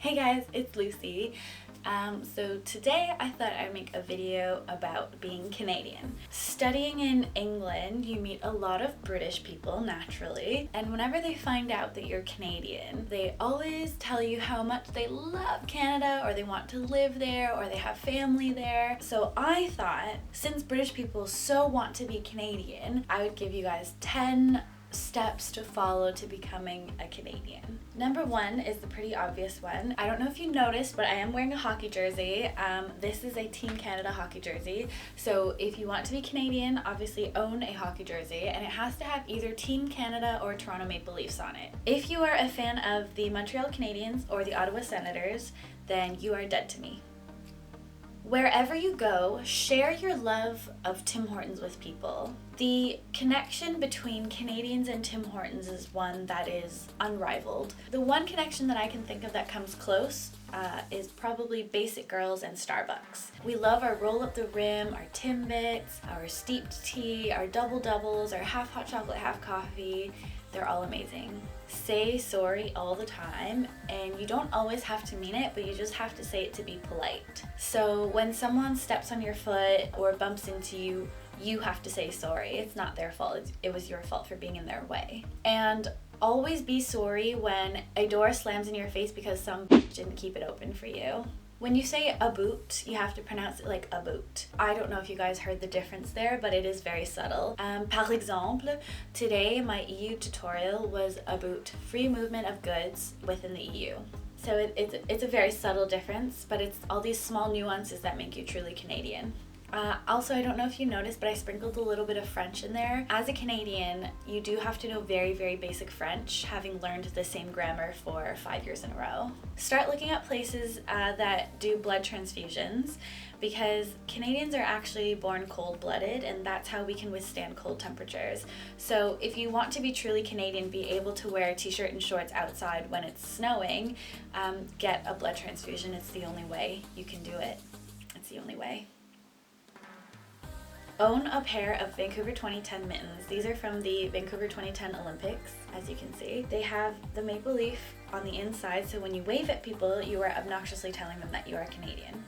Hey guys, it's Lucy. So today I thought I'd make a video about being Canadian. Studying in England, you meet a lot of British people naturally, and whenever they find out that you're Canadian, they always tell you how much they love Canada, or they want to live there, or they have family there. So I thought, since British people so want to be Canadian, I would give you guys 10 steps to follow to becoming a Canadian. Number one is the pretty obvious one. I don't know if you noticed, but I am wearing a hockey jersey. This is a Team Canada hockey jersey. So if you want to be Canadian, obviously own a hockey jersey, and it has to have either Team Canada or Toronto Maple Leafs on it. If you are a fan of the Montreal Canadiens or the Ottawa Senators, then you are dead to me. Wherever you go, share your love of Tim Hortons with people. The connection between Canadians and Tim Hortons is one that is unrivaled. The one connection that I can think of that comes close is probably Basic Girls and Starbucks. We love our roll up the rim, our Timbits, our steeped tea, our double doubles, our half hot chocolate, half coffee. They're all amazing. Say sorry all the time, and you don't always have to mean it, but you just have to say it to be polite. So when someone steps on your foot or bumps into you, you have to say sorry. It's not their fault, it was your fault for being in their way. And always be sorry when a door slams in your face because some bitch didn't keep it open for you. When you say a boot, you have to pronounce it like a boot. I don't know if you guys heard the difference there, but it is very subtle. Par exemple, today my EU tutorial was about free movement of goods within the EU. So it's a very subtle difference, but it's all these small nuances that make you truly Canadian. Also, I don't know if you noticed, but I sprinkled a little bit of French in there. As a Canadian, you do have to know very, very basic French, having learned the same grammar for 5 years in a row. Start looking at places that do blood transfusions, because Canadians are actually born cold-blooded, and that's how we can withstand cold temperatures. So if you want to be truly Canadian, be able to wear a t-shirt and shorts outside when it's snowing, get a blood transfusion. It's the only way you can do it. It's the only way. Own a pair of Vancouver 2010 mittens. These are from the Vancouver 2010 Olympics, as you can see. They have the maple leaf on the inside, so when you wave at people, you are obnoxiously telling them that you are Canadian.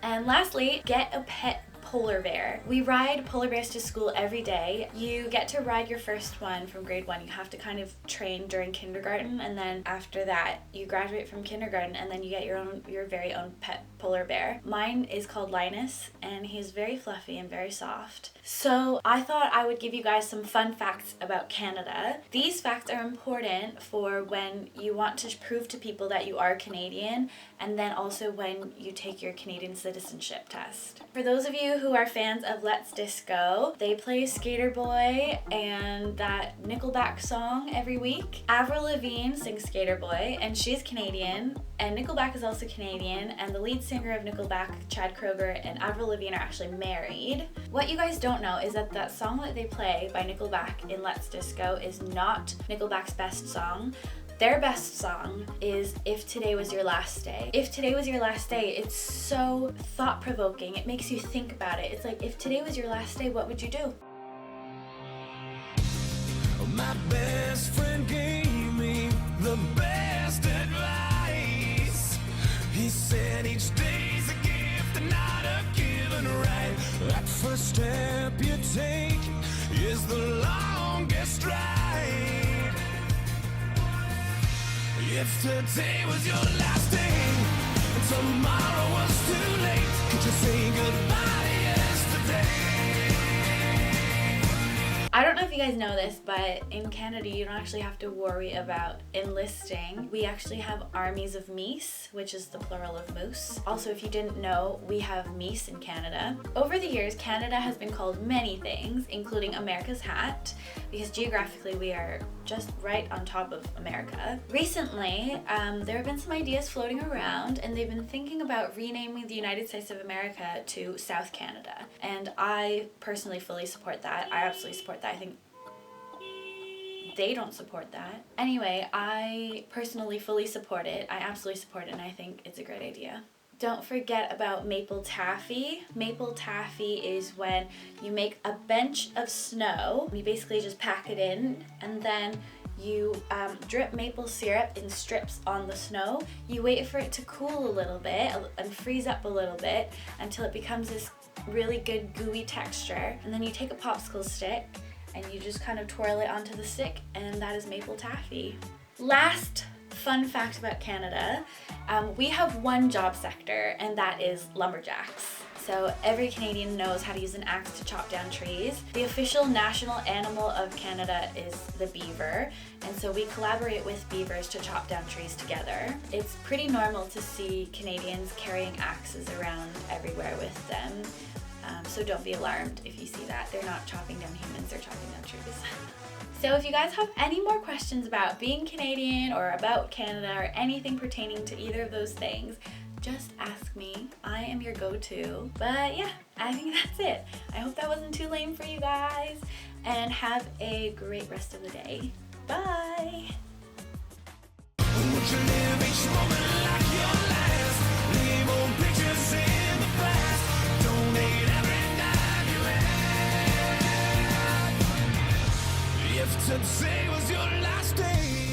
And lastly, get a pet polar bear. We ride polar bears to school every day. You get to ride your first one from grade 1. You have to kind of train during kindergarten, and then after that you graduate from kindergarten, and then you get your very own pet polar bear. Mine is called Linus, and he's very fluffy and very soft. So I thought I would give you guys some fun facts about Canada. These facts are important for when you want to prove to people that you are Canadian, and then also when you take your Canadian citizenship test. For those of you who are fans of Let's Disco, they play Skater Boy and that Nickelback song every week. Avril Lavigne sings Skater Boy, and she's Canadian, and Nickelback is also Canadian, and the lead singer of Nickelback, Chad Kroeger, and Avril Lavigne are actually married. What you guys don't know is that song that they play by Nickelback in Let's Disco is not Nickelback's best song. Their best song is If Today Was Your Last Day. If Today Was Your Last Day, it's so thought-provoking. It makes you think about it. It's like, if today was your last day, what would you do? My best friend gave me the best advice. He said each day's a gift and not a given right. That first step you take is the longest ride. If today was your last day and tomorrow was too late, could you say goodbye to yesterday? I don't know if you guys know this, but in Canada you don't actually have to worry about enlisting. We actually have armies of meese, which is the plural of moose. Also, if you didn't know, we have meese in Canada. Over the years, Canada has been called many things, including America's hat, because geographically we are just right on top of America. Recently, there have been some ideas floating around, and they've been thinking about renaming the United States of America to South Canada. And I personally fully support that. I absolutely support that. I think they don't support that. Anyway, I personally fully support it. I absolutely support it, and I think it's a great idea. Don't forget about maple taffy. Maple taffy is when you make a bench of snow. You basically just pack it in, and then You drip maple syrup in strips on the snow. You wait for it to cool a little bit and freeze up a little bit until it becomes this really good gooey texture. And then you take a popsicle stick and you just kind of twirl it onto the stick, and that is maple taffy. Last fun fact about Canada, we have one job sector, and that is lumberjacks. So every Canadian knows how to use an axe to chop down trees. The official national animal of Canada is the beaver, and so we collaborate with beavers to chop down trees together. It's pretty normal to see Canadians carrying axes around everywhere with them, so don't be alarmed if you see that. They're not chopping down humans, they're chopping down trees. So if you guys have any more questions about being Canadian or about Canada or anything pertaining to either of those things, just ask me. I am your go-to. But yeah, I think that's it. I hope that wasn't too lame for you guys, and have a great rest of the day. Bye! Would you live each moment like your last? Leave old pictures in the past. Donate every dime you have. If today was your last day,